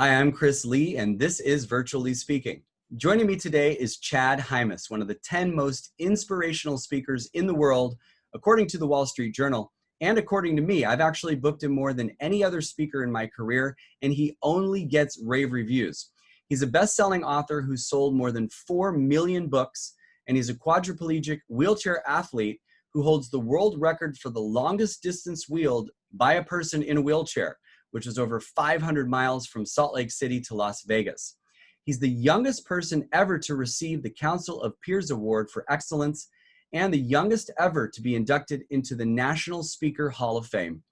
Hi, I'm Chris Lee, and this is Virtually Speaking. Joining me today is Chad Hymas, one of the 10 most inspirational speakers in the world, according to the Wall Street Journal. And according to me, I've actually booked him more than any other speaker in my career, and he only gets rave reviews. He's a best-selling author who's sold more than 4 million books, and he's a quadriplegic wheelchair athlete who holds the world record for the longest distance wheeled by a person in a wheelchair, which is over 500 miles from Salt Lake City to Las Vegas. He's the youngest person ever to receive the Council of Peers Award for Excellence and the youngest ever to be inducted into the National Speaker Hall of Fame.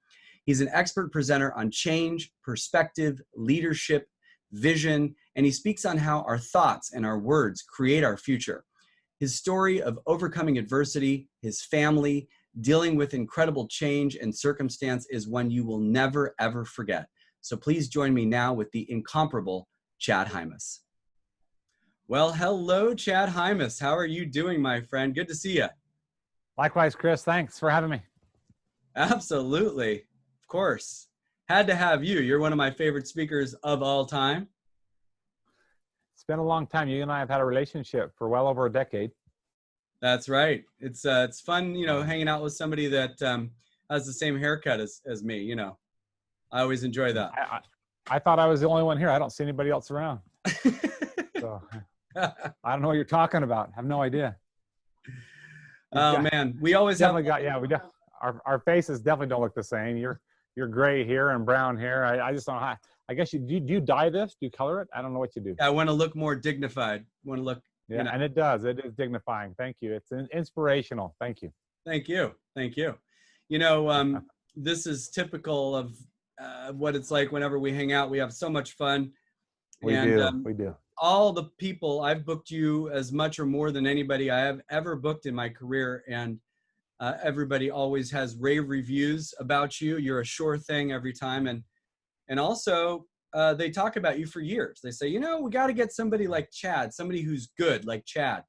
He's an expert presenter on change, perspective, leadership, vision, and he speaks on how our thoughts and our words create our future. His story of overcoming adversity, his family, dealing with incredible change and circumstance is one you will never, ever forget. So please join me now with the incomparable Chad Hymas. Well, hello, Chad Hymas. How are you doing, my friend? Good to see you. Likewise, Chris. Thanks for having me. Absolutely. Of course. Had to have you. You're one of my favorite speakers of all time. It's been a long time. You and I have had a relationship for well over a decade. That's right. It's fun, hanging out with somebody that has the same haircut as me. I always enjoy that. I thought I was the only one here. I don't see anybody else around. So I don't know what you're talking about. I have no idea. Man, we always have. Our faces definitely don't look the same. You're gray here and brown hair. I just don't know how. I guess do you dye this? Do you color it? I don't know what you do. I want to look more dignified. Want to look. Yeah, and it does. It is dignifying. Thank you. It's inspirational. Thank you. Thank you. Thank you. This is typical of what it's like whenever we hang out. We have so much fun. We do. All the people, I've booked you as much or more than anybody I have ever booked in my career. And everybody always has rave reviews about you. You're a sure thing every time. And also, they talk about you for years. They say, we got to get somebody like Chad, somebody who's good like Chad.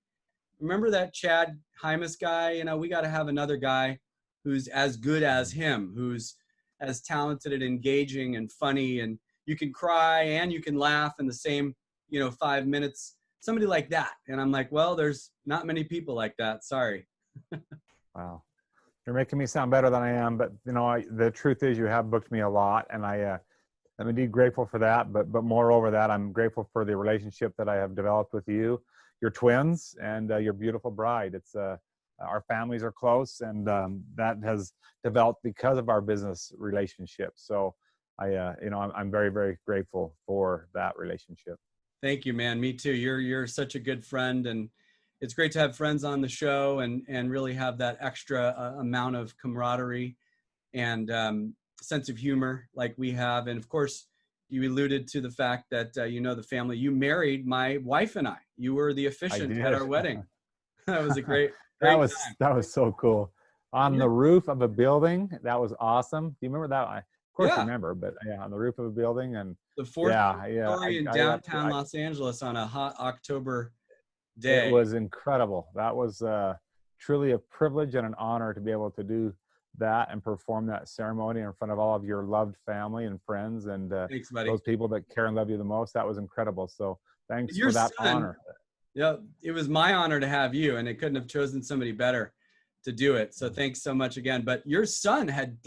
Remember that Chad Hymas guy? We got to have another guy who's as good as him, who's as talented and engaging and funny, and you can cry and you can laugh in the same, 5 minutes. Somebody like that. And I'm like, well, there's not many people like that. Sorry. Wow. You're making me sound better than I am, but the truth is you have booked me a lot, and I'm indeed grateful for that, but moreover that, I'm grateful for the relationship that I have developed with you, your twins, and your beautiful bride. It's our families are close, and that has developed because of our business relationship. So I'm very, very grateful for that relationship. Thank you, man. Me too. You're such a good friend, and it's great to have friends on the show and really have that extra amount of camaraderie and sense of humor like we have. And of course, you alluded to the fact that the family. You married my wife and I. You were the officiant at our wedding. That was a great that was so cool. On the roof of a building. That was awesome. Do you remember that? Of course I remember, but yeah, on the roof of a building. And the fourth story in downtown Los Angeles on a hot October day. It was incredible. That was truly a privilege and an honor to be able to do that and perform that ceremony in front of all of your loved family and friends and thanks, buddy. Those people that care and love you the most. That was incredible. So thanks for that honor. Yeah, it was my honor to have you, and it couldn't have chosen somebody better to do it. So thanks so much again. But your son had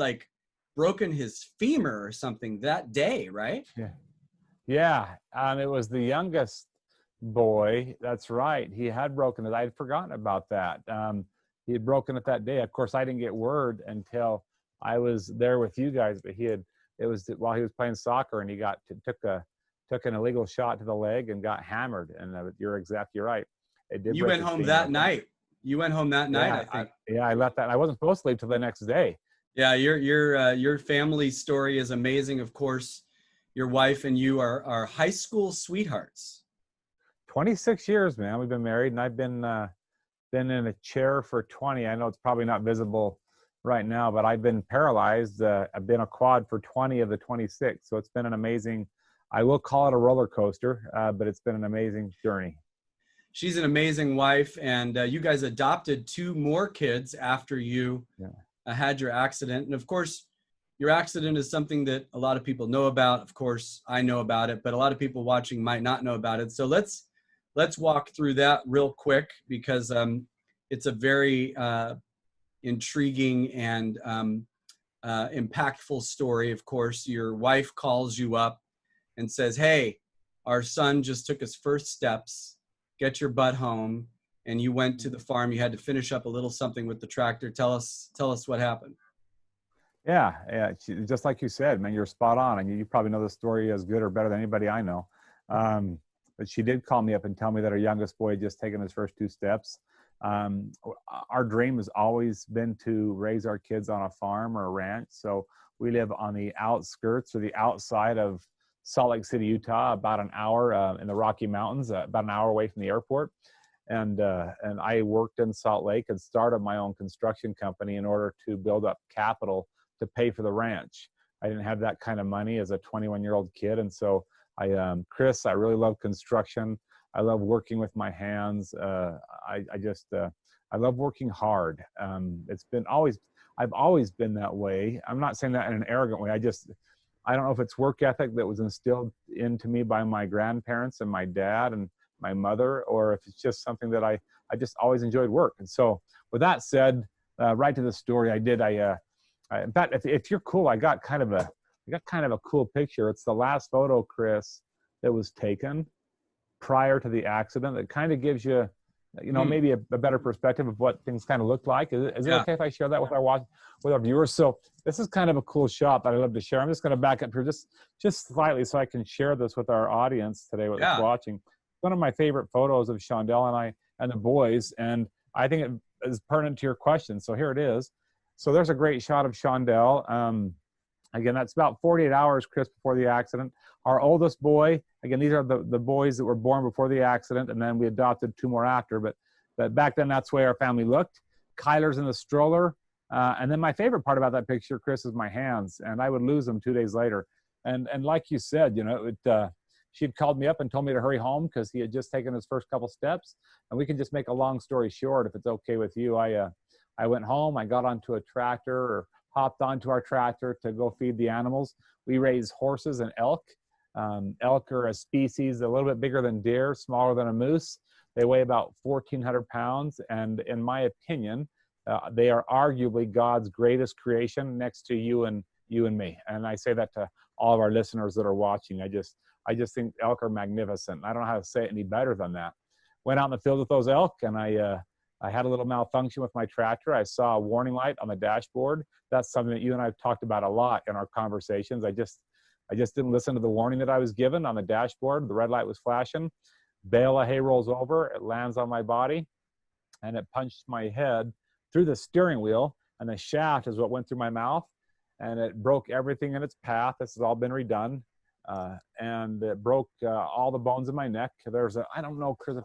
broken his femur or something that day, right? Yeah. It was the youngest boy. That's right. He had broken it. I had forgotten about that. He had broken it that day. Of course, I didn't get word until I was there with you guys. But it was while he was playing soccer, and he took an illegal shot to the leg and got hammered. And you're exactly right. It did. You went home that night. You went home that night, I think. I left that. I wasn't supposed to leave till the next day. Yeah, your family story is amazing. Of course, your wife and you are high school sweethearts. 26 years, man. We've been married, and I've been in a chair for 20. I know it's probably not visible right now, but I've been paralyzed. I've been a quad for 20 of the 26. So it's been an amazing, I will call it a roller coaster, but it's been an amazing journey. She's an amazing wife, and you guys adopted 2 more kids after you had your accident. And of course, your accident is something that a lot of people know about. Of course, I know about it, but a lot of people watching might not know about it. So let's walk through that real quick, because it's a very intriguing and impactful story. Of course, your wife calls you up and says, "Hey, our son just took his first steps. Get your butt home." And you went to the farm. You had to finish up a little something with the tractor. Tell us what happened. Yeah. Just like you said, man, you're spot on. And you probably know the story as good or better than anybody I know. But she did call me up and tell me that her youngest boy had just taken his first 2 steps. Our dream has always been to raise our kids on a farm or a ranch. So we live on the outskirts or the outside of Salt Lake City, Utah, about an hour in the Rocky Mountains, about an hour away from the airport. And I worked in Salt Lake and started my own construction company in order to build up capital to pay for the ranch. I didn't have that kind of money as a 21-year-old kid. And so Chris, I really love construction. I love working with my hands. I love working hard. I've always been that way. I'm not saying that in an arrogant way. I don't know if it's work ethic that was instilled into me by my grandparents and my dad and my mother, or if it's just something that I just always enjoyed work. And so with that said, right to the story, in fact, if you're cool, I got kind of a cool picture. It's the last photo, Chris, that was taken prior to the accident. That kind of gives you, maybe a better perspective of what things kind of looked like. Is it okay if I share that with our viewers? So this is kind of a cool shot that I love to share. I'm just going to back up here just slightly so I can share this with our audience today that's watching. One of my favorite photos of Shondell and I and the boys, and I think it is pertinent to your question. So here it is. So there's a great shot of Shondell. Again, that's about 48 hours, Chris, before the accident. Our oldest boy, again, these are the boys that were born before the accident, and then we adopted 2 more after. But back then, that's the way our family looked. Kyler's in the stroller. And then my favorite part about that picture, Chris, is my hands. And I would lose them 2 days later. And like you said, she'd called me up and told me to hurry home because he had just taken his first couple steps. And we can just make a long story short, if it's okay with you. I went home, I got onto a tractor or hopped onto our tractor to go feed the animals. We raise horses and elk. Elk are a species a little bit bigger than deer, smaller than a moose. They weigh about 1,400 pounds. And in my opinion, they are arguably God's greatest creation next to you and me. And I say that to all of our listeners that are watching. I just think elk are magnificent. I don't know how to say it any better than that. Went out in the field with those elk, and I had a little malfunction with my tractor. I saw a warning light on the dashboard. That's something that you and I have talked about a lot in our conversations. I just didn't listen to the warning that I was given on the dashboard. The red light was flashing. Bale of hay rolls over. It lands on my body, and it punched my head through the steering wheel, and the shaft is what went through my mouth, and it broke everything in its path. This has all been redone. And it broke all the bones in my neck. I don't know, Chris,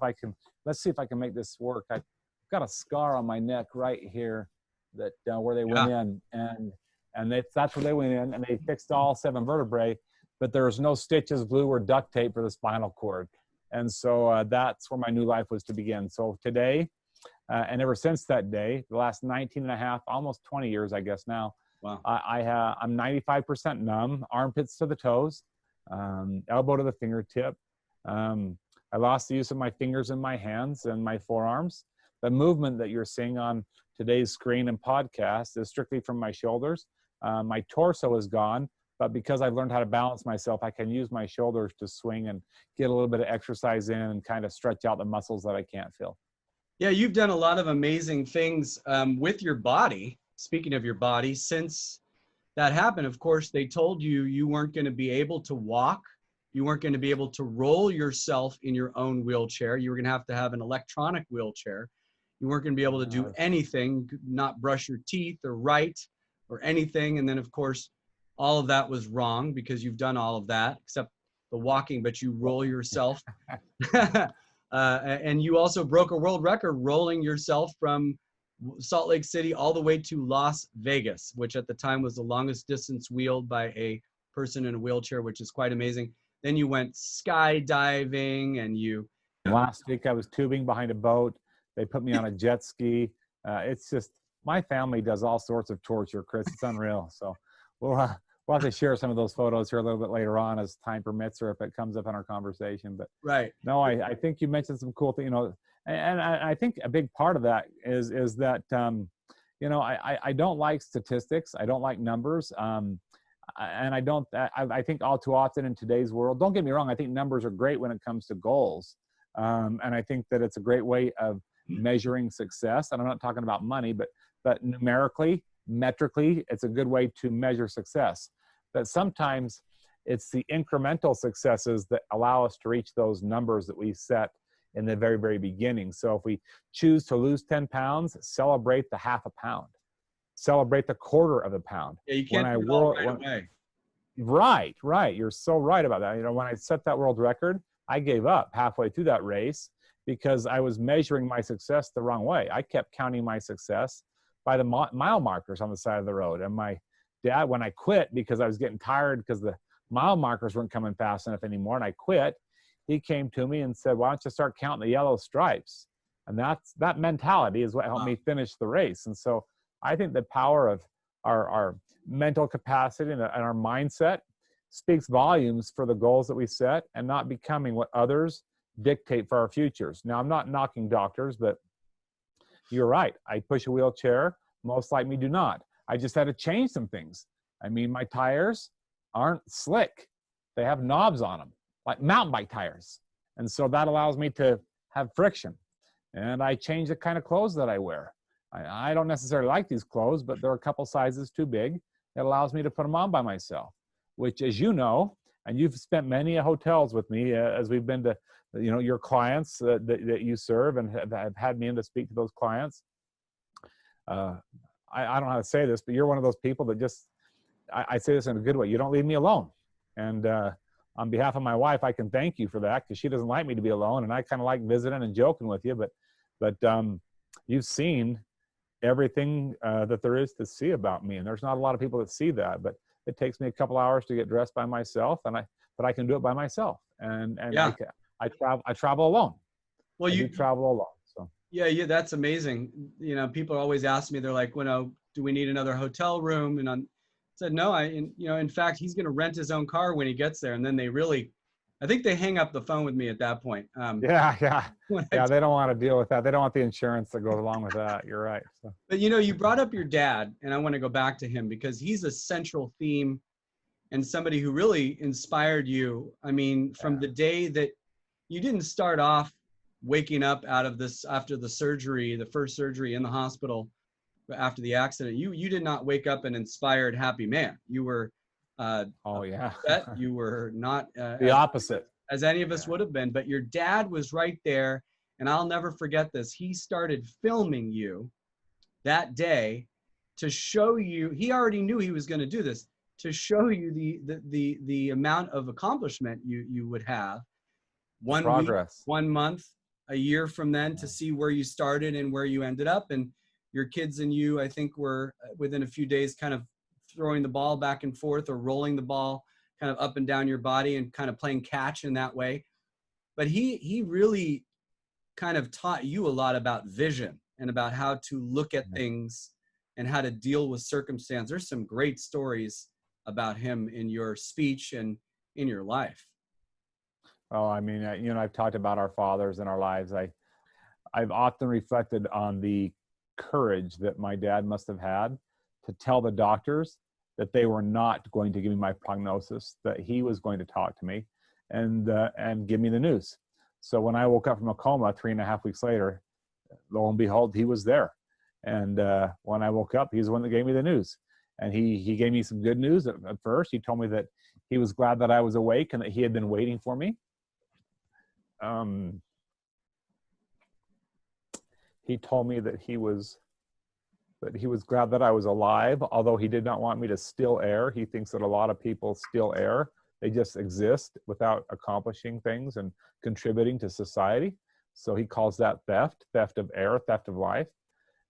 let's see if I can make this work. I've got a scar on my neck right here that where they went in, and that's where they went in, and they fixed all 7 vertebrae, but there's no stitches, glue, or duct tape for the spinal cord. And so that's where my new life was to begin. So today, and ever since that day, the last 19 and a half, almost 20 years, I guess now, wow. I'm 95% numb, armpits to the toes, elbow to the fingertip. I lost the use of my fingers and my hands and my forearms. The movement that you're seeing on today's screen and podcast is strictly from my shoulders. My torso is gone, but because I've learned how to balance myself, I can use my shoulders to swing and get a little bit of exercise in and kind of stretch out the muscles that I can't feel. Yeah, you've done a lot of amazing things with your body. Speaking of your body, since that happened, of course, they told you you weren't going to be able to walk. You weren't going to be able to roll yourself in your own wheelchair. You were going to have an electronic wheelchair. You weren't going to be able to do anything, not brush your teeth or write or anything. And then, of course, all of that was wrong because you've done all of that except the walking, but you roll yourself. And you also broke a world record rolling yourself from Salt Lake City all the way to Las Vegas, which at the time was the longest distance wheeled by a person in a wheelchair, which is quite amazing. Then you went skydiving and last week I was tubing behind a boat. They put me on a jet ski. It's just, my family does all sorts of torture, Chris. It's unreal. So we'll have to share some of those photos here a little bit later on as time permits, or if it comes up in our conversation. But Right. no, I think you mentioned some cool things, you know, and I think a big part of that is that, you know, I don't like statistics. I don't like numbers. And I think all too often in today's world, don't get me wrong, I think numbers are great when it comes to goals. And I think that it's a great way of measuring success. And I'm not talking about money, but numerically, metrically, it's a good way to measure success. But sometimes it's the incremental successes that allow us to reach those numbers that we set in the very, very beginning. So if we choose to lose 10 pounds, celebrate the half a pound. Celebrate the quarter of a pound. Yeah, you can't do it all right away. Right. You're so right about that. You know, when I set that world record, I gave up halfway through that race because I was measuring my success the wrong way. I kept counting my success by the mile markers on the side of the road. And my dad, when I quit because I was getting tired because the mile markers weren't coming fast enough anymore, and I quit, he came to me and said, why don't you start counting the yellow stripes? And that mentality is what helped me finish the race. And so I think the power of our mental capacity and our mindset speaks volumes for the goals that we set, and not becoming what others dictate for our futures. Now, I'm not knocking doctors, but you're right. I push a wheelchair. Most like me do not. I just had to change some things. I mean, my tires aren't slick. They have knobs on them, like mountain bike tires. And so that allows me to have friction. And I change the kind of clothes that I wear. I don't necessarily like these clothes, but they're a couple sizes too big. It allows me to put them on by myself, which, as you know, and you've spent many hotels with me as we've been to, you know, your clients that you serve and have had me in to speak to those clients. I don't know how to say this, but you're one of those people that just, I say this in a good way. You don't leave me alone. And on behalf of my wife, I can thank you for that, because she doesn't like me to be alone. And I kind of like visiting and joking with you, but you've seen everything that there is to see about me. And there's not a lot of people that see that, but it takes me a couple hours to get dressed by myself, but I can do it by myself. And yeah. I travel alone. Well, you travel alone. So yeah, that's amazing. You know, people always ask me, they're like, well, do we need another hotel room? And I said, no, in fact, he's going to rent his own car when he gets there. And then I think they hang up the phone with me at that point. Yeah. They don't want to deal with that. They don't want the insurance that goes along with that. You're right. So. But, you know, you brought up your dad, and I want to go back to him because he's a central theme and somebody who really inspired you. I mean, from the day that you didn't start off waking up out of this after the surgery, the first surgery in the hospital after the accident, you did not wake up an inspired, happy man. You were upset. You were not the opposite, as any of us would have been. But your dad was right there, and I'll never forget this. He started filming you that day to show you. He already knew he was going to do this, to show you the amount of accomplishment you would have. 1 week, 1 month, a year from then, to see where you started and where you ended up. And your kids and you, I think, were within a few days kind of throwing the ball back and forth, or rolling the ball kind of up and down your body and kind of playing catch in that way. But he really kind of taught you a lot about vision and about how to look at things and how to deal with circumstance. There's some great stories about him in your speech and in your life. Oh, I mean, you know, I've talked about our fathers in our lives. I've often reflected on the courage that my dad must have had to tell the doctors that they were not going to give me my prognosis, that he was going to talk to me and give me the news. So when I woke up from a coma 3.5 weeks later, lo and behold, he was there. And when I woke up, he's the one that gave me the news. And he gave me some good news at first. He told me that he was glad that I was awake and that he had been waiting for me. He told me that he was glad that I was alive, although he did not want me to steal air. He thinks that a lot of people steal air. They just exist without accomplishing things and contributing to society. So he calls that theft of air, theft of life.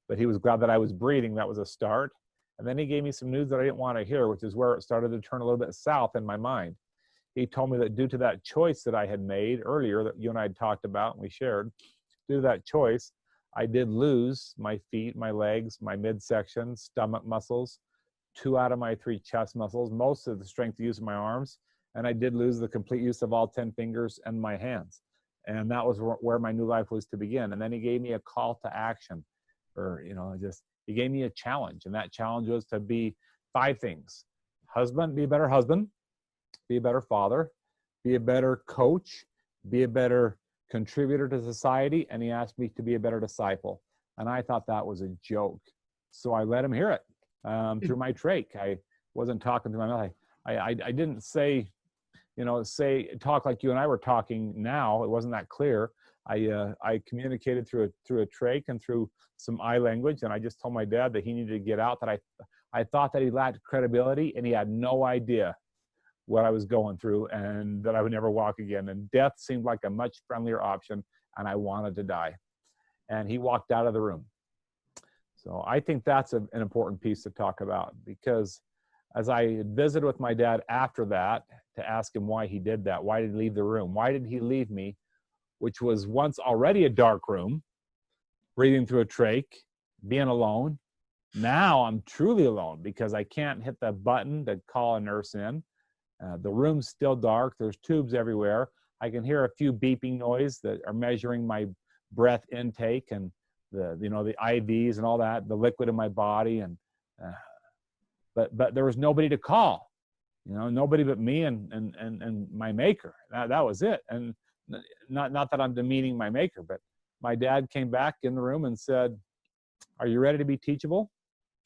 But he was glad that I was breathing. That was a start. And then he gave me some news that I didn't want to hear, which is where it started to turn a little bit south in my mind. He told me that due to that choice that I had made earlier, that you and I had talked about and we shared, due to that choice, I did lose my feet, my legs, my midsection, stomach muscles, 2 out of my 3 chest muscles, most of the strength use of my arms, and I did lose the complete use of all 10 fingers and my hands. And that was where my new life was to begin. And then he gave me a call to action, or, he gave me a challenge. And that challenge was to be 5 things: be a better husband, be a better father, be a better coach, be a better contributor to society. And he asked me to be a better disciple. And I thought that was a joke. So I let him hear it through my trach. I wasn't talking through my mouth. I didn't say, talk like you and I were talking now. It wasn't that clear. I communicated through a trach and through some eye language. And I just told my dad that he needed to get out, that I thought that he lacked credibility and he had no idea what I was going through, and that I would never walk again. And death seemed like a much friendlier option, and I wanted to die. And he walked out of the room. So I think that's an important piece to talk about, because as I visited with my dad after that to ask him why he did that, why did he leave the room? Why did he leave me, which was once already a dark room, breathing through a trach, being alone. Now I'm truly alone because I can't hit the button to call a nurse in. The room's still dark. There's tubes everywhere. I can hear a few beeping noise that are measuring my breath intake and the IVs and all that, the liquid in my body. And but there was nobody to call, nobody but me and my maker. That was it. And not that I'm demeaning my maker, but my dad came back in the room and said, "Are you ready to be teachable?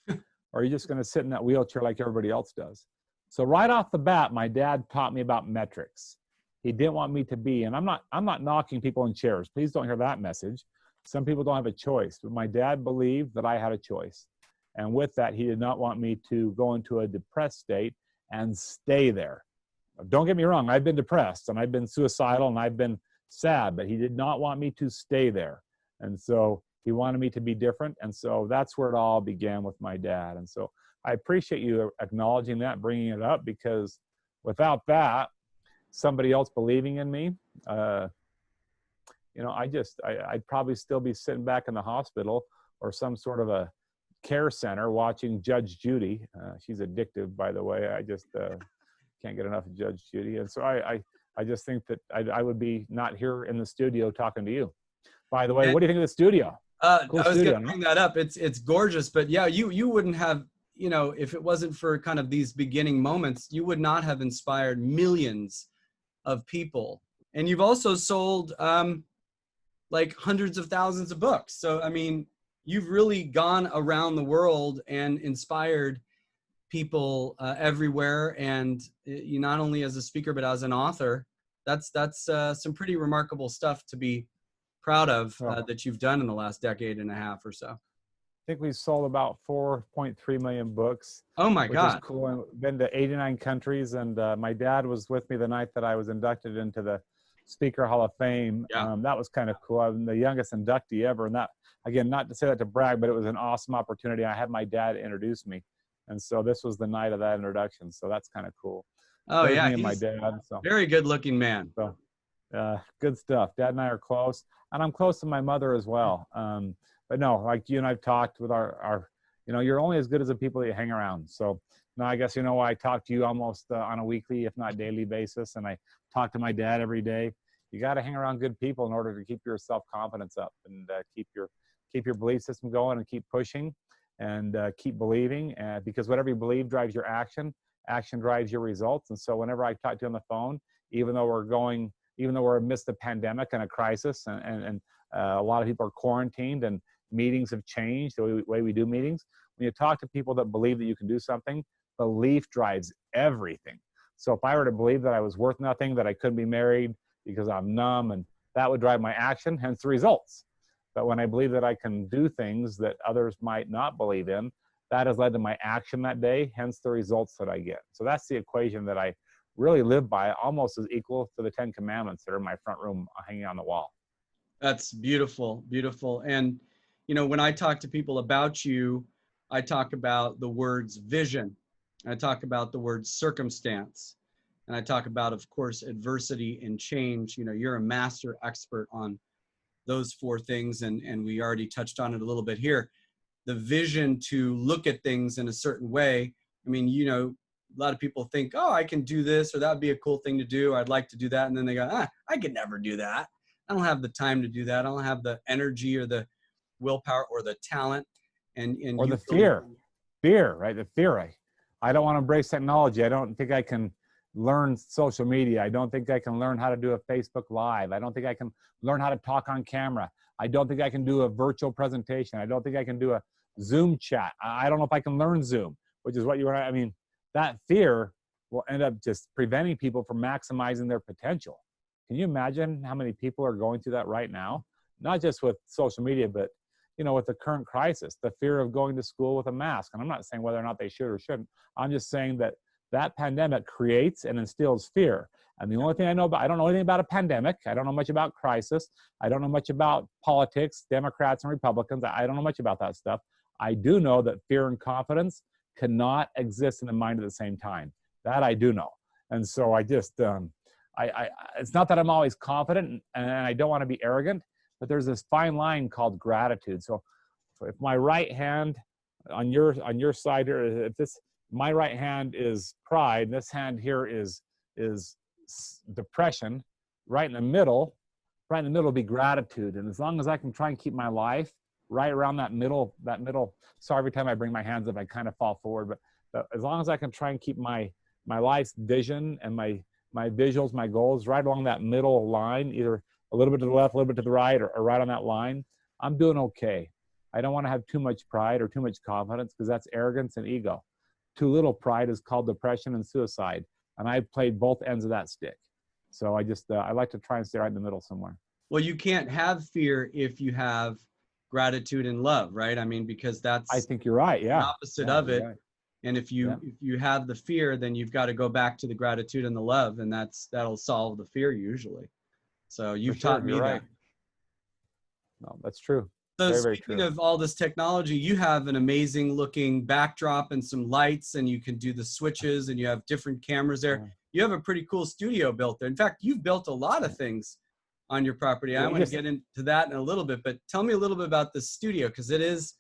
Or are you just going to sit in that wheelchair like everybody else does?" So right off the bat, my dad taught me about metrics. He didn't want me to be, and I'm not knocking people in chairs. Please don't hear that message. Some people don't have a choice, but my dad believed that I had a choice. And with that, he did not want me to go into a depressed state and stay there. Don't get me wrong, I've been depressed and I've been suicidal and I've been sad, but he did not want me to stay there. And so he wanted me to be different. And so that's where it all began with my dad. And so I appreciate you acknowledging that, bringing it up, because without that, somebody else believing in me, I'd probably still be sitting back in the hospital or some sort of a care center watching Judge Judy. She's addictive, by the way. I just can't get enough of Judge Judy. And so I just think that I would be not here in the studio talking to you. By the way, what do you think of the studio? Cool. I was going to bring that up. It's gorgeous, but yeah, you wouldn't have, if it wasn't for kind of these beginning moments, you would not have inspired millions of people. And you've also sold like hundreds of thousands of books. So, I mean, you've really gone around the world and inspired people everywhere. And you not only as a speaker, but as an author, that's some pretty remarkable stuff to be proud of that you've done in the last decade and a half or so. I think we sold about 4.3 million books. Oh my God. Which is cool. And been to 89 countries. And my dad was with me the night that I was inducted into the Speaker Hall of Fame. Yeah. That was kind of cool. I'm the youngest inductee ever. And that, again, not to say that to brag, but it was an awesome opportunity. I had my dad introduce me. And so this was the night of that introduction. So that's kind of cool. Oh There's yeah. me and my dad. So very good looking man. So good stuff. Dad and I are close. And I'm close to my mother as well. But no, like you and I've talked with our you're only as good as the people that you hang around. So now I guess, I talk to you almost on a weekly, if not daily basis. And I talk to my dad every day. You got to hang around good people in order to keep your self-confidence up and keep your belief system going and keep pushing and keep believing. Because whatever you believe drives your action. Action drives your results. And so whenever I talk to you on the phone, even though we're amidst a pandemic and a crisis and a lot of people are quarantined and meetings have changed, the way we do meetings. When you talk to people that believe that you can do something, belief drives everything. So if I were to believe that I was worth nothing, that I couldn't be married because I'm numb, and that would drive my action, hence the results. But when I believe that I can do things that others might not believe in, that has led to my action that day, hence the results that I get. So that's the equation that I really live by, almost as equal to the 10 Commandments that are in my front room hanging on the wall. That's beautiful, beautiful. And, when I talk to people about you, I talk about the words vision. I talk about the word circumstance. And I talk about, of course, adversity and change. You're a master expert on those 4 things. And we already touched on it a little bit here. The vision to look at things in a certain way, I mean, you know, a lot of people think, oh, I can do this, or that would be a cool thing to do. I'd like to do that. And then they go, I could never do that. I don't have the time to do that. I don't have the energy or the willpower or the talent. And or you the fear, right? The fear. I don't want to embrace technology. I don't think I can learn social media. I don't think I can learn how to do a Facebook Live. I don't think I can learn how to talk on camera. I don't think I can do a virtual presentation. I don't think I can do a Zoom chat. I don't know if I can learn Zoom, which is what you want. I mean, that fear will end up just preventing people from maximizing their potential. Can you imagine how many people are going through that right now? Not just with social media, but you know, with the current crisis, the fear of going to school with a mask. And I'm not saying whether or not they should or shouldn't. I'm just saying that that pandemic creates and instills fear. And the only thing I know about, I don't know anything about a pandemic. I don't know much about crisis. I don't know much about politics, Democrats and Republicans. I don't know much about that stuff. I do know that fear and confidence cannot exist in the mind at the same time. That I do know. And so I just, it's not that I'm always confident and I don't want to be arrogant, but there's this fine line called gratitude. So if my right hand on your side here, if this, my right hand is pride, and this hand here is depression, right in the middle will be gratitude. And as long as I can try and keep my life right around that middle, sorry, every time I bring my hands up, I kind of fall forward, but as long as I can try and keep my life's vision and my visuals, my goals right along that middle line, either a little bit to the left, a little bit to the right, or right on that line, I'm doing okay. I don't want to have too much pride or too much confidence, because that's arrogance and ego. Too little pride is called depression and suicide. And I've played both ends of that stick. So I just, I like to try and stay right in the middle somewhere. Well, you can't have fear if you have gratitude and love, right? I mean, because that's, I think you're right. Yeah. the opposite of it. Right. And if you have the fear, then you've got to go back to the gratitude and the love, and that'll solve the fear usually. So you've taught me that. No, that's true. So very speaking true. of all this technology, you have an amazing looking backdrop and some lights, and you can do the switches, and you have different cameras there. You have a pretty cool studio built there. In fact, you've built a lot of things on your property. I want to get into that in a little bit, but tell me a little bit about the studio, because it is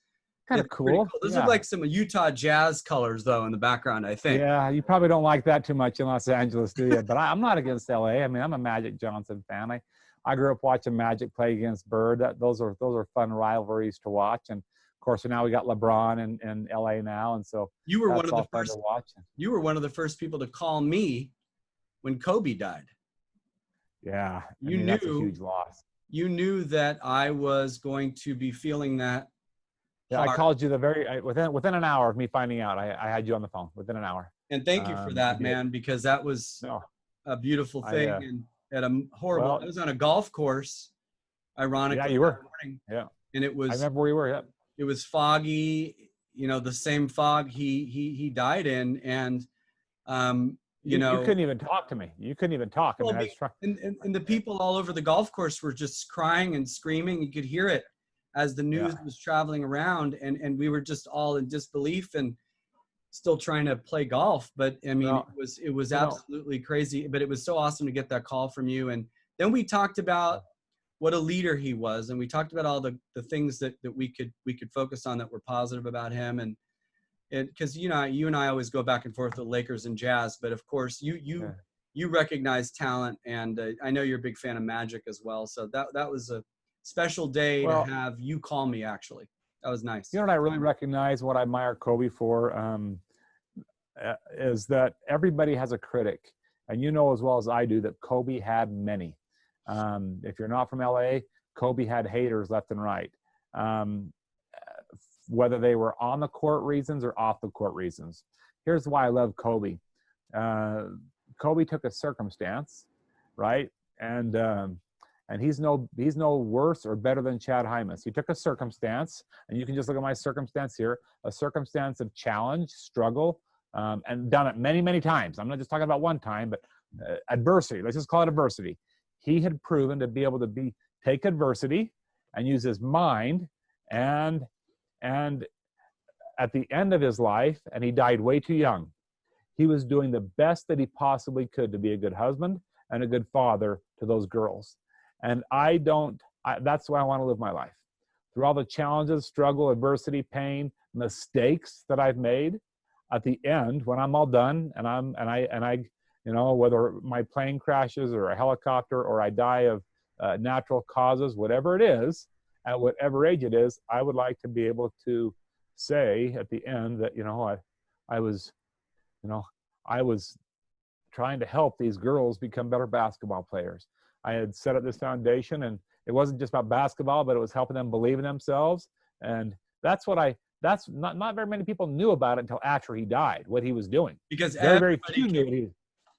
kind of cool. Those look like some Utah jazz colors though in the background, I think. Yeah, you probably don't like that too much in Los Angeles, do you? But I'm not against LA. I mean, I'm a Magic Johnson fan. I grew up watching Magic play against Bird. Those are fun rivalries to watch. And of course, now we got LeBron in LA now, and so you were one of the fun to watch. You were one of the first people to call me when Kobe died. Yeah, that's a huge loss. You knew that I was going to be feeling that. Yeah, I called you within an hour of me finding out. I had you on the phone within an hour. And thank you for that, man, because that was a beautiful thing. And at a horrible, I was on a golf course, ironically. Yeah, you were. Yeah. And it was, I remember where you were. Yeah. It was foggy, you know, the same fog he died in. And, you know, you couldn't even talk to me. You couldn't even talk. Well, and the people all over the golf course were just crying and screaming. You could hear it as the news was traveling around, and we were just all in disbelief and still trying to play golf. But I mean, it was absolutely crazy, but it was so awesome to get that call from you. And then we talked about what a leader he was. And we talked about all the things that we could focus on that were positive about him. And because, you know, you and I always go back and forth with Lakers and Jazz, but of course you recognize talent, and I know you're a big fan of Magic as well. So that was a special day to have you call me, actually. That was nice. You know what I really recognize, what I admire Kobe for, is that everybody has a critic. And you know as well as I do that Kobe had many. If you're not from LA, Kobe had haters left and right. Whether they were on the court reasons or off the court reasons. Here's why I love Kobe. Kobe took a circumstance, right? And he's no worse or better than Chad Hymas. He took a circumstance, and you can just look at my circumstance here, a circumstance of challenge, struggle, and done it many, many times. I'm not just talking about one time, but adversity. Let's just call it adversity. He had proven to be able to take adversity and use his mind, and at the end of his life, and he died way too young, he was doing the best that he possibly could to be a good husband and a good father to those girls. And that's why I want to live my life. Through all the challenges, struggle, adversity, pain, mistakes that I've made, at the end, when I'm all done and I, you know, whether my plane crashes or a helicopter or I die of natural causes, whatever it is, at whatever age it is, I would like to be able to say at the end that, you know, I was, you know, I was trying to help these girls become better basketball players. I had set up this foundation, and it wasn't just about basketball, but it was helping them believe in themselves. And that's what that's not very many people knew about it until after he died, what he was doing. Because Very few knew it.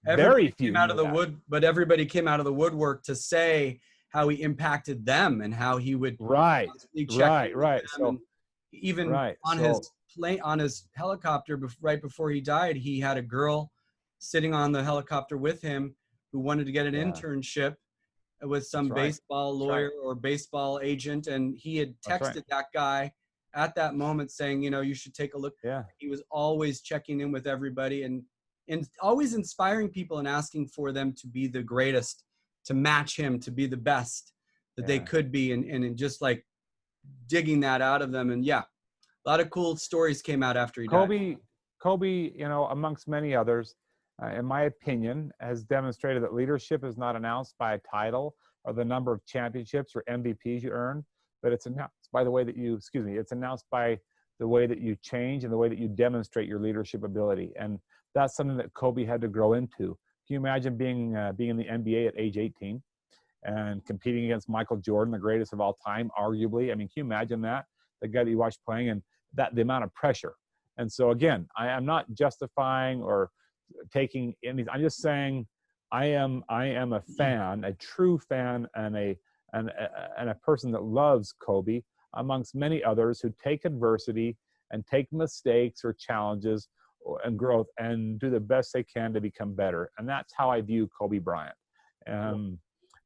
Very everybody few came out knew of the that. wood, but everybody came out of the woodwork to say how he impacted them and how he would Right, constantly check in right, with right. them. So, And even right. on his So, plane, on his helicopter, right before he died, he had a girl sitting on the helicopter with him who wanted to get an yeah, internship with that's some right. baseball That's right. lawyer or baseball agent. And he had That's right. texted that guy at that moment saying, you know, you should take a look. Yeah. He was always checking in with everybody and always inspiring people and asking for them to be the greatest, to match him, to be the best that they Yeah. could be. And just like digging that out of them. And yeah, a lot of cool stories came out after he died. Kobe, you know, amongst many others, in my opinion, has demonstrated that leadership is not announced by a title or the number of championships or MVPs you earn, but it's announced by the way that you, it's announced by the way that you change and the way that you demonstrate your leadership ability. And that's something that Kobe had to grow into. Can you imagine being in the NBA at age 18 and competing against Michael Jordan, the greatest of all time, arguably? I mean, can you imagine that? The guy that you watch playing, and that the amount of pressure. And so again, I am not justifying or taking any, I'm just saying I am a fan, a true fan, and a person that loves Kobe, amongst many others who take adversity and take mistakes or challenges and growth and do the best they can to become better. And that's how I view Kobe Bryant. And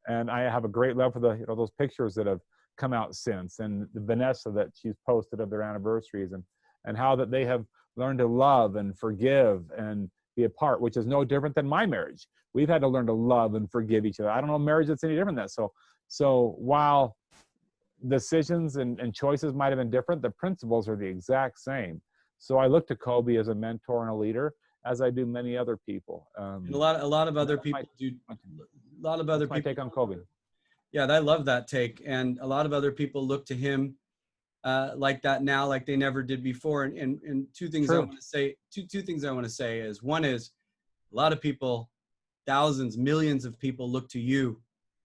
I have a great love for the, you know, those pictures that have come out since, and the Vanessa that she's posted of their anniversaries, and how that they have learned to love and forgive and be apart, which is no different than my marriage. We've had to learn to love and forgive each other. I don't know marriage that's any different than that. So while decisions and choices might have been different, the principles are the exact same. So I look to Kobe as a mentor and a leader, as I do many other people. And a lot of other people do. A lot of other that's my people take on Kobe. Yeah, I love that take. And a lot of other people look to him like that now, like they never did before. And two things I want to say. Two things I want to say is, one is a lot of people, thousands, millions of people look to you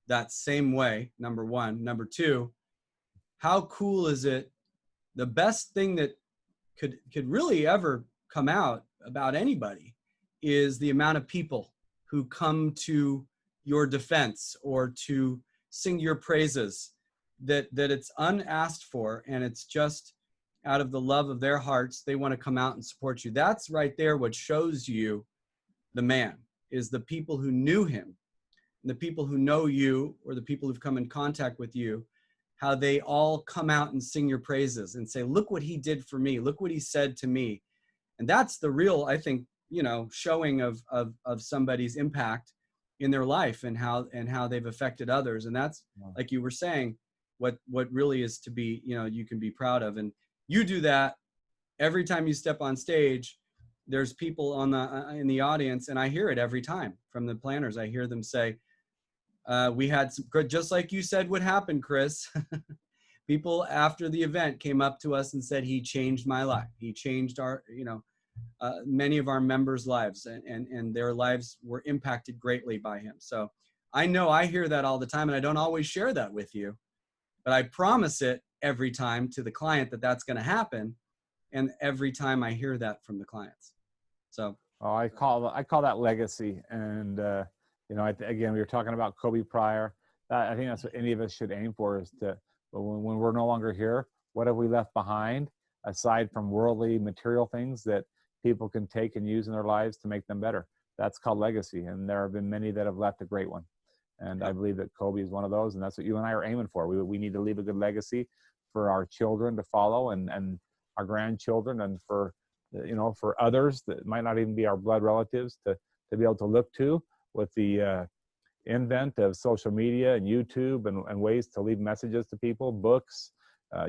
that same way. Number one. Number two, how cool is it? The best thing that could really ever come out about anybody is the amount of people who come to your defense or to sing your praises, that it's unasked for, and it's just out of the love of their hearts. They want to come out and support you. That's right there what shows you the man, is the people who knew him, and the people who know you, or the people who've come in contact with you, how they all come out and sing your praises and say, look what he did for me, look what he said to me. And that's the real, I think, you know, showing of somebody's impact in their life, and how they've affected others. And that's, like you were saying, what really is to be, you know, you can be proud of. And you do that every time you step on stage. There's people in the audience, and I hear it every time from the planners. I hear them say, we had some, just like you said would happen, Chris. People after the event came up to us and said, he changed my life. He changed our, you know, many of our members' lives, and their lives were impacted greatly by him. So I know I hear that all the time, and I don't always share that with you, but I promise it every time to the client that that's going to happen. And every time I hear that from the clients. So I call that legacy. And you know, again, we were talking about Kobe prior. I think that's what any of us should aim for, is to, when we're no longer here, what have we left behind, aside from worldly material things that people can take and use in their lives to make them better? That's called legacy. And there have been many that have left a great one. And I believe that Kobe is one of those. And that's what you and I are aiming for. We need to leave a good legacy for our children to follow, and our grandchildren, and for, you know, for others that might not even be our blood relatives, to be able to look to, with the invent of social media and YouTube and ways to leave messages to people, books,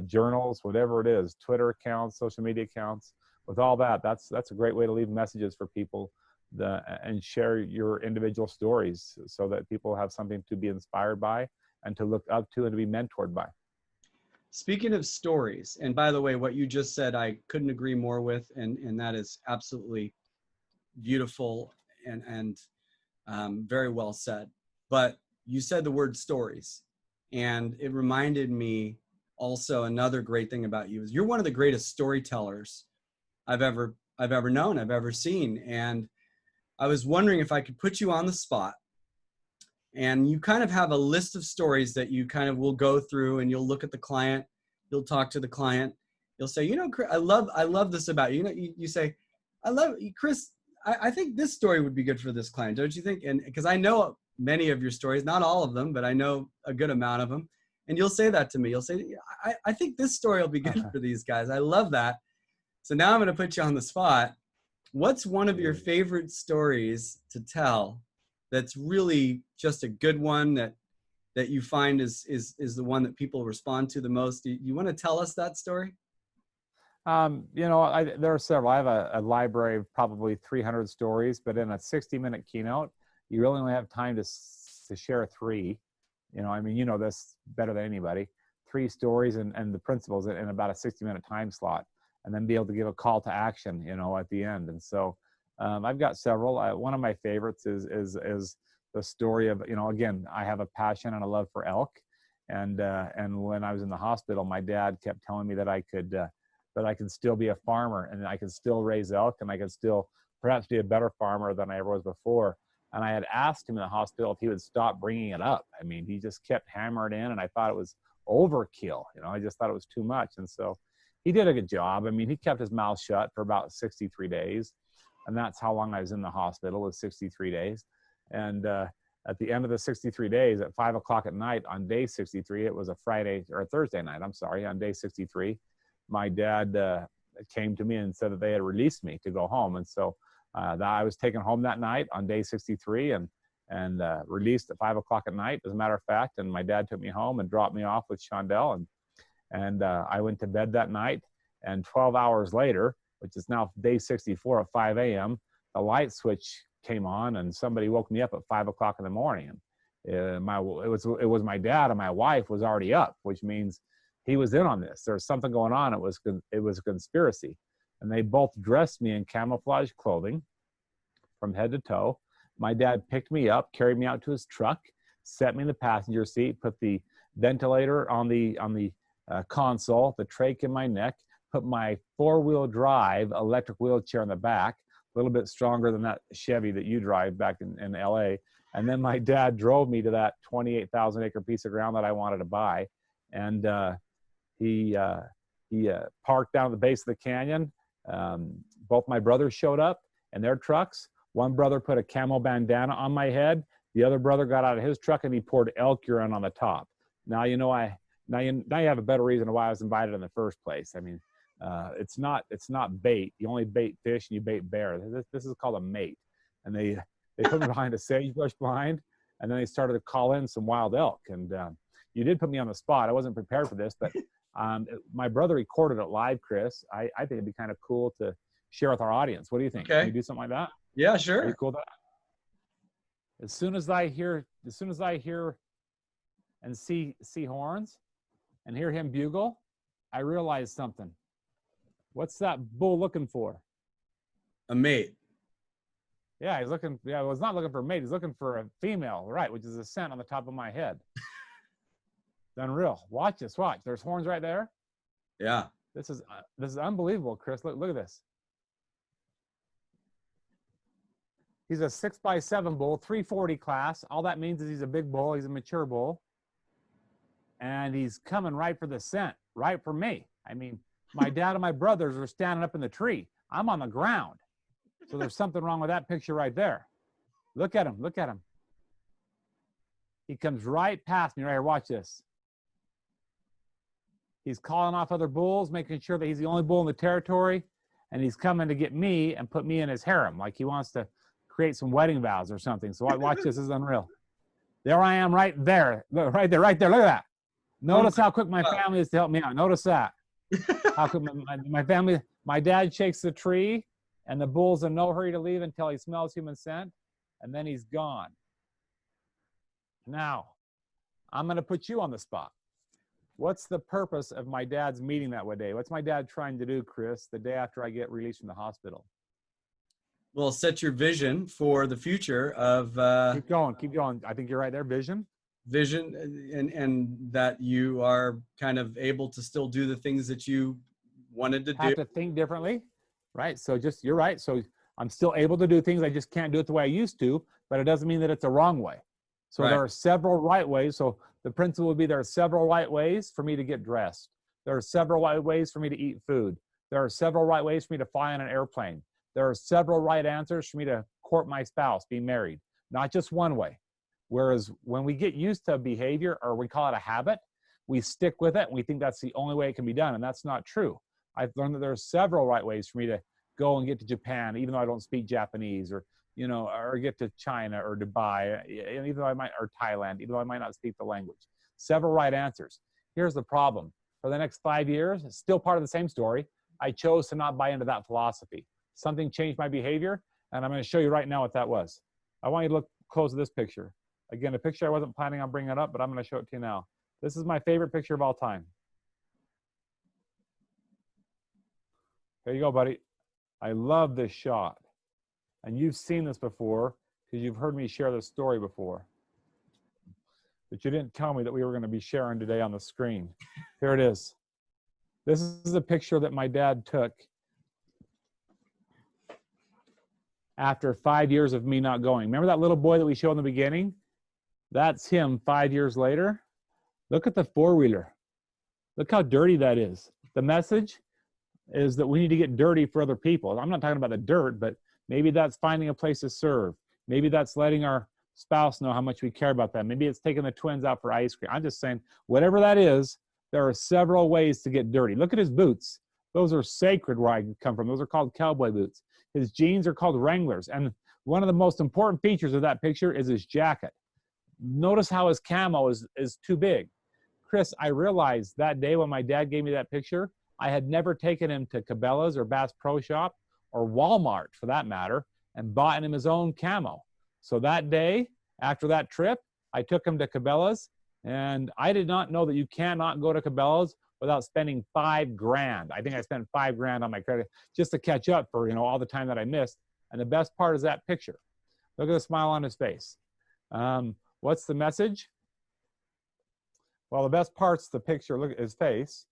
journals, whatever it is, Twitter accounts, social media accounts. with all that, that's a great way to leave messages for people and share your individual stories so that people have something to be inspired by and to look up to and to be mentored by. Speaking of stories, and by the way, what you just said, I couldn't agree more with, and that is absolutely beautiful and very well said. But you said the word stories, and it reminded me also another great thing about you is you're one of the greatest storytellers I've ever known, I've ever seen. And I was wondering if I could put you on the spot, and you kind of have a list of stories that you kind of will go through, and you'll look at the client, you'll talk to the client, you'll say, you know, Chris, I love this about you. You know, you say, I love Chris. I think this story would be good for this client, don't you think? And because I know many of your stories, not all of them, but I know a good amount of them. And you'll say that to me. You'll say, I think this story will be good for these guys. I love that. So now I'm going to put you on the spot. What's one of your favorite stories to tell that's really just a good one that you find is the one that people respond to the most? You want to tell us that story? You know, there are several. I have a library of probably 300 stories, but in a 60-minute keynote, you really only have time to share 3. You know, I mean, you know this better than anybody. 3 stories and the principles in about a 60-minute time slot, and then be able to give a call to action, you know, at the end. And so I've got several. One of my favorites is the story of, you know, again, I have a passion and a love for elk. And when I was in the hospital, my dad kept telling me that I could still be a farmer, and I could still raise elk, and I could still perhaps be a better farmer than I ever was before. And I had asked him in the hospital if he would stop bringing it up. I mean, he just kept hammering in, and I thought it was overkill. You know, I just thought it was too much. And so he did a good job. I mean, he kept his mouth shut for about 63 days. And that's how long I was in the hospital, was 63 days. And at the end of the 63 days, at 5 o'clock at night on day 63, it was a Friday or a Thursday night, I'm sorry, on day 63, my dad came to me and said that they had released me to go home. And so I was taken home that night on day 63 and released at 5 o'clock at night, as a matter of fact. And my dad took me home and dropped me off with Shondell. And I went to bed that night. And 12 hours later, which is now day 64 at 5 a.m., the light switch came on, and somebody woke me up at 5 o'clock in the morning. And it was my dad, and my wife was already up, which means he was in on this. There was something going on. It was a conspiracy. And they both dressed me in camouflage clothing from head to toe. My dad picked me up, carried me out to his truck, set me in the passenger seat, put the ventilator on the console, the trach in my neck, put my 4-wheel drive electric wheelchair in the back, a little bit stronger than that Chevy that you drive back in LA. And then my dad drove me to that 28,000 acre piece of ground that I wanted to buy. And he parked down at the base of the canyon. Both my brothers showed up in their trucks. One brother put a camo bandana on my head. The other brother got out of his truck and he poured elk urine on the top. Now you know now you have a better reason why I was invited in the first place. I mean, it's not bait. You only bait fish and you bait bear. This is called a mate. And they put me behind a sagebrush blind, and then they started to call in some wild elk. And you did put me on the spot. I wasn't prepared for this, but my brother recorded it live, Chris. I think it'd be kind of cool to share with our audience. What do you think? Okay. Can we do something like that? Yeah, sure. Are you cool with that? As soon as I hear and see horns and hear him bugle, I realize something. What's that bull looking for? A mate. Yeah, he's looking. Yeah, well, he's not looking for a mate. He's looking for a female, right? Which is a scent on the top of my head. It's unreal. Watch this. Watch. There's horns right there. Yeah. This is unbelievable, Chris. Look at this. He's a 6x7 bull, 340 class. All that means is he's a big bull. He's a mature bull. And he's coming right for the scent, right for me. I mean, my dad and my brothers are standing up in the tree. I'm on the ground. So there's something wrong with that picture right there. Look at him. Look at him. He comes right past me right here. Watch this. He's calling off other bulls, making sure that he's the only bull in the territory. And he's coming to get me and put me in his harem, like he wants to create some wedding vows or something. So watch this. This is unreal. There I am right there. Look, right there, right there. Look at that. Notice how quick my family is to help me out. Notice that. How quick my family. My dad shakes the tree, and the bull's in no hurry to leave until he smells human scent, and then he's gone. Now, I'm going to put you on the spot. What's the purpose of my dad's meeting that day? What's my dad trying to do, Chris, the day after I get released from the hospital? Well, set your vision for the future of keep going. I think you're right there. Vision, and that you are kind of able to still do the things that you wanted to do. Have to think differently, right? So you're right. So I'm still able to do things. I just can't do it the way I used to, but it doesn't mean that it's a wrong way. So there are several right ways. So the principle would be there are several right ways for me to get dressed. There are several right ways for me to eat food. There are several right ways for me to fly on an airplane. There are several right answers for me to court my spouse, be married, not just one way. Whereas when we get used to a behavior, or we call it a habit, we stick with it and we think that's the only way it can be done. And that's not true. I've learned that there are several right ways for me to go and get to Japan, even though I don't speak Japanese, or or get to China or Dubai, even though or Thailand, even though I might not speak the language. Several right answers. Here's the problem. For the next 5 years, it's still part of the same story. I chose to not buy into that philosophy. Something changed my behavior, and I'm going to show you right now what that was. I want you to look close at this picture. Again, a picture I wasn't planning on bringing it up, but I'm going to show it to you now. This is my favorite picture of all time. There you go, buddy. I love this shot. And you've seen this before because you've heard me share this story before. But you didn't tell me that we were going to be sharing today on the screen. Here it is. This is a picture that my dad took after 5 years of me not going. Remember that little boy that we showed in the beginning? That's him 5 years later. Look at the four-wheeler. Look how dirty that is. The message is that we need to get dirty for other people. I'm not talking about the dirt, but maybe that's finding a place to serve. Maybe that's letting our spouse know how much we care about them. Maybe it's taking the twins out for ice cream. I'm just saying, whatever that is, there are several ways to get dirty. Look at his boots. Those are sacred where I come from. Those are called cowboy boots. His jeans are called Wranglers. And one of the most important features of that picture is his jacket. Notice how his camo is too big. Chris, I realized that day when my dad gave me that picture, I had never taken him to Cabela's or Bass Pro Shop or Walmart for that matter and bought him his own camo. So that day, after that trip, I took him to Cabela's, and I did not know that you cannot go to Cabela's without spending $5,000. I think I spent $5,000 on my credit just to catch up for all the time that I missed. And the best part is that picture. Look at the smile on his face. What's the message? Well, the best part's the picture. Look at his face.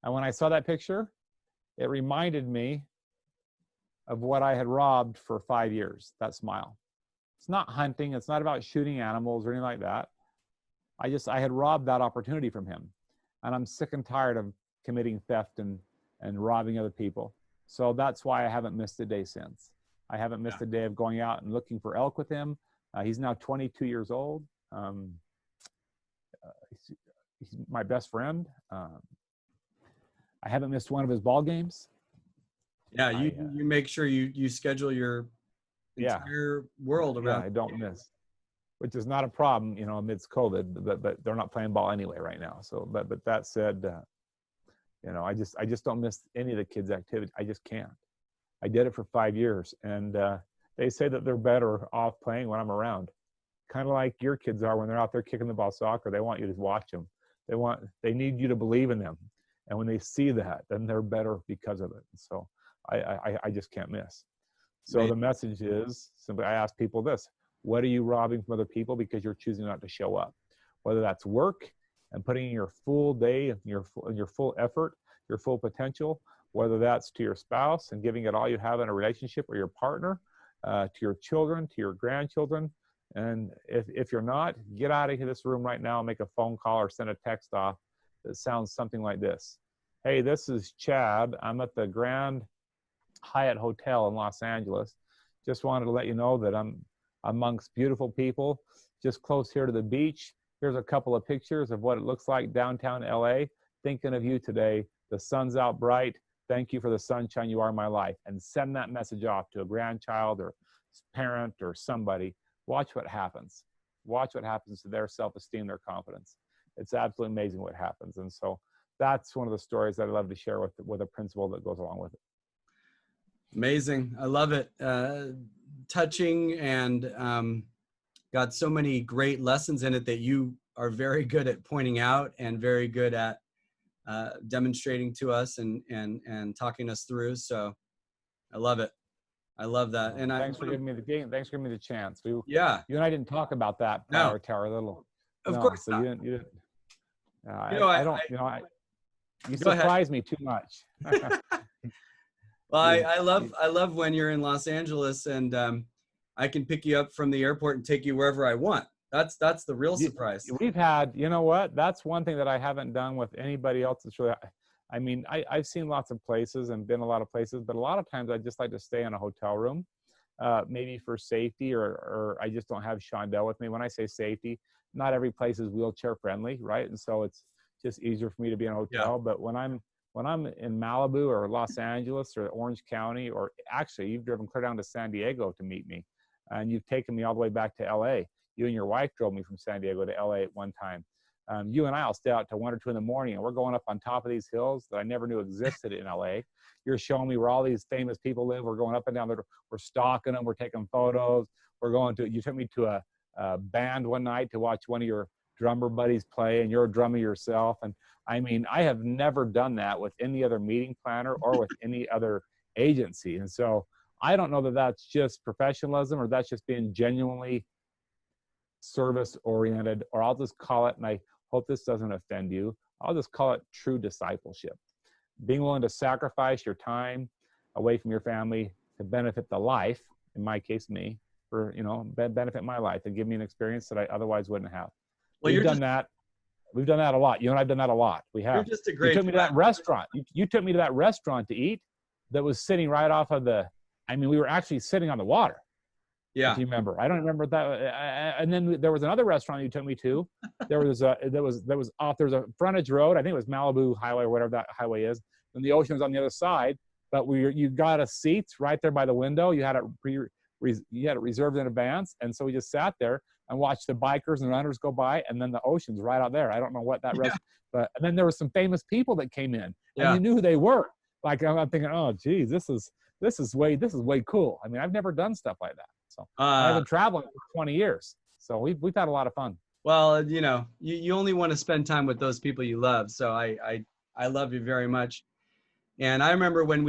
And when I saw that picture, it reminded me of what I had robbed for 5 years, that smile. It's not hunting. It's not about shooting animals or anything like that. I had robbed that opportunity from him. And I'm sick and tired of committing theft and robbing other people. So that's why I haven't missed a day since. I haven't missed a day of going out and looking for elk with him. He's now 22 years old. He's my best friend. I haven't missed one of his ball games. Yeah, you make sure you schedule your entire world around. Yeah, I don't miss, which is not a problem, amidst COVID. But they're not playing ball anyway right now. So, but that said, I just don't miss any of the kids' activity. I just can't. I did it for 5 years, and they say that they're better off playing when I'm around. Kind of like your kids are when they're out there kicking the ball soccer. They want you to watch them. They need you to believe in them. And when they see that, then they're better because of it. So I just can't miss. So the message is simply, I ask people this: what are you robbing from other people because you're choosing not to show up? Whether that's work and putting in your full day, your full effort, your full potential, whether that's to your spouse and giving it all you have in a relationship, or your partner, to your children, to your grandchildren. And if you're not, get out of this room right now and make a phone call or send a text off that sounds something like this. Hey, this is Chad. I'm at the Grand Hyatt Hotel in Los Angeles. Just wanted to let you know that I'm amongst beautiful people just close here to the beach. Here's a couple of pictures of what it looks like downtown LA. Thinking of you today. The sun's out bright. Thank you for the sunshine. You are my life. And send that message off to a grandchild or parent or somebody. Watch what happens. Watch what happens to their self-esteem, their confidence. It's absolutely amazing what happens. And so that's one of the stories that I love to share with a principle that goes along with it. Amazing. I love it. Touching and got so many great lessons in it that you are very good at pointing out and very good at demonstrating to us and talking us through. So I love it. I love that. And Thanks for giving me the game. Thanks for giving me the chance. yeah, You and I didn't talk about that no, prior to our little. of No, course so not. you didn't. I I don't. You go ahead. surprise me too much. Well, You- I love when you're in Los Angeles and I can pick you up from the airport and take you wherever I want. That's the real surprise. We've had, you know what? That's one thing that I haven't done with anybody else. That's really, I mean, I've seen lots of places and been a lot of places, but a lot of times I just like to stay in a hotel room, maybe for safety, or I just don't have Shondell with me. When I say safety, not every place is wheelchair friendly, right? And so it's just easier for me to be in a hotel. Yeah. But when I'm in Malibu or Los Angeles or Orange County, or actually you've driven clear down to San Diego to meet me, and you've taken me all the way back to LA. You and your wife drove me from San Diego to LA at one time. You and I will stay out till 1 or 2 in the morning, and we're going up on top of these hills that I never knew existed in LA. You're showing me where all these famous people live. We're going up and down there. We're stalking them. We're taking photos. You took me to a band one night to watch one of your drummer buddies play, and you're a drummer yourself. And I mean, I have never done that with any other meeting planner or with any other agency. And so I don't know that that's just professionalism or that's just being genuinely service oriented, or I'll just call it, and I hope this doesn't offend you, I'll just call it true discipleship. Being willing to sacrifice your time away from your family to benefit the life, in my case, me, for, benefit my life and give me an experience that I otherwise wouldn't have. Well, We've done that. We've done that a lot. You and I've done that a lot. We have. You're just a great You took me to that restaurant. You took me to that restaurant to eat that was sitting right off of we were actually sitting on the water. Yeah. Do you remember? I don't remember that. And then there was another restaurant you took me to. There was a frontage road. I think it was Malibu Highway or whatever that highway is. And the ocean was on the other side. But you got us seats right there by the window. You had it reserved in advance, and so we just sat there and watched the bikers and runners go by, and then the ocean's right out there. I don't know what that restaurant, but and then there were some famous people that came in, and you knew who they were. Like I'm thinking, oh, geez, this is way cool. I mean, I've never done stuff like that. So I've been traveling for 20 years. So we've had a lot of fun. Well, you only want to spend time with those people you love. So I love you very much. And I remember when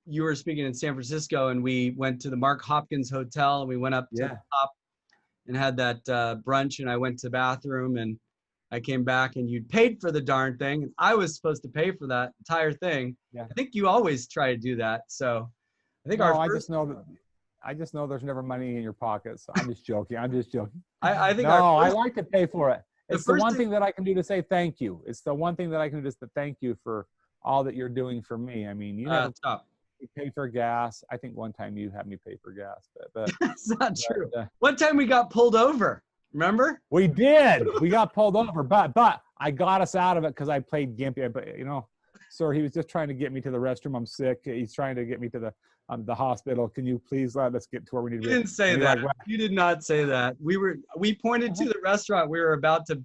you were speaking in San Francisco, and we went to the Mark Hopkins Hotel, and we went up to the top and had that brunch, and I went to the bathroom, and I came back, and you'd paid for the darn thing. I was supposed to pay for that entire thing. Yeah. I think you always try to do that. So I think I just know there's never money in your pockets. So I'm just joking. I like to pay for it. It's the one thing that I can do to say thank you. It's the one thing that I can do to thank you for all that you're doing for me. I mean, you pay for gas. I think one time you had me pay for gas, but that's not true. One time we got pulled over. Remember? We did. We got pulled over, but I got us out of it because I played gimpy. But sir, he was just trying to get me to the restroom. I'm sick. He's trying to get me to the hospital. Can you please let us get to where we need to be? You didn't say that. You did not say that. We pointed to the restaurant we were about to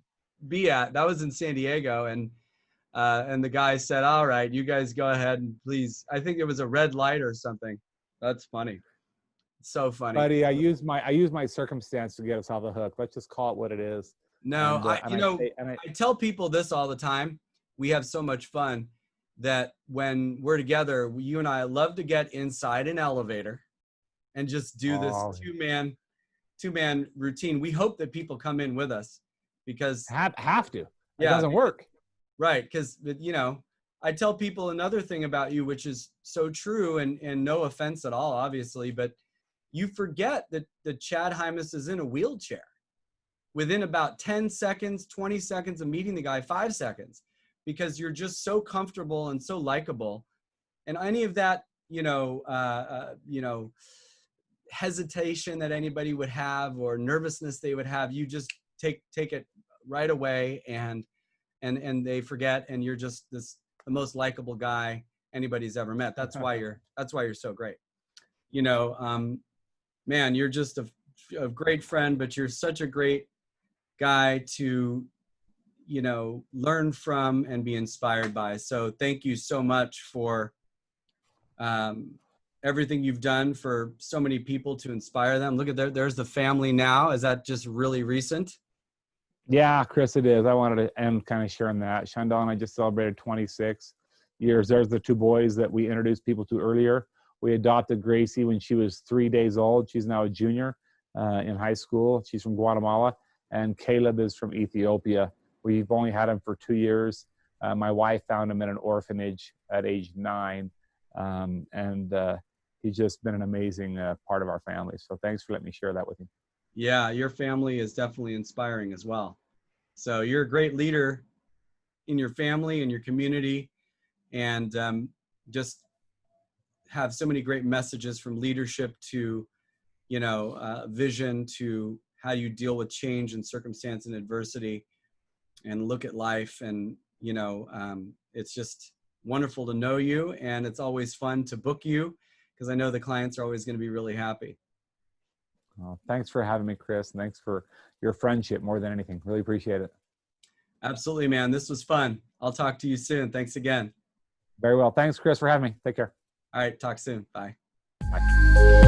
be at. That was in San Diego, and the guy said, all right, you guys go ahead and please. I think it was a red light or something. That's funny. So funny. Buddy, I use my circumstance to get us off the hook. Let's just call it what it is. No, I tell people this all the time. We have so much fun that when we're together, you and I love to get inside an elevator and just do this two-man routine. We hope that people come in with us because have to. It doesn't work. Right. Because, I tell people another thing about you, which is so true, and no offense at all, obviously, but you forget that Chad Hymas is in a wheelchair within about 10 seconds, 20 seconds of meeting the guy, 5 seconds, because you're just so comfortable and so likable. And any of that, hesitation that anybody would have or nervousness they would have, you just take it right away and they forget, and you're just the most likable guy anybody's ever met. That's why you're so great. Man, you're just a great friend, but you're such a great guy to, learn from and be inspired by. So thank you so much for everything you've done for so many people to inspire them. Look at there's the family now. Is that just really recent? Yeah, Chris, it is. I wanted to end kind of sharing that. Chandel and I just celebrated 26 years. There's the two boys that we introduced people to earlier. We adopted Gracie when she was 3 days old. She's now a junior in high school. She's from Guatemala. And Caleb is from Ethiopia. We've only had him for 2 years. My wife found him in an orphanage at age 9. And he's just been an amazing part of our family. So thanks for letting me share that with you. Yeah, your family is definitely inspiring as well. So you're a great leader in your family and your community, and just have so many great messages from leadership to, vision to how you deal with change and circumstance and adversity and look at life. And, it's just wonderful to know you, and it's always fun to book you because I know the clients are always going to be really happy. Well, thanks for having me, Chris. And thanks for your friendship more than anything. Really appreciate it. Absolutely, man. This was fun. I'll talk to you soon. Thanks again. Very well. Thanks, Chris, for having me. Take care. All right. Talk soon. Bye. Bye.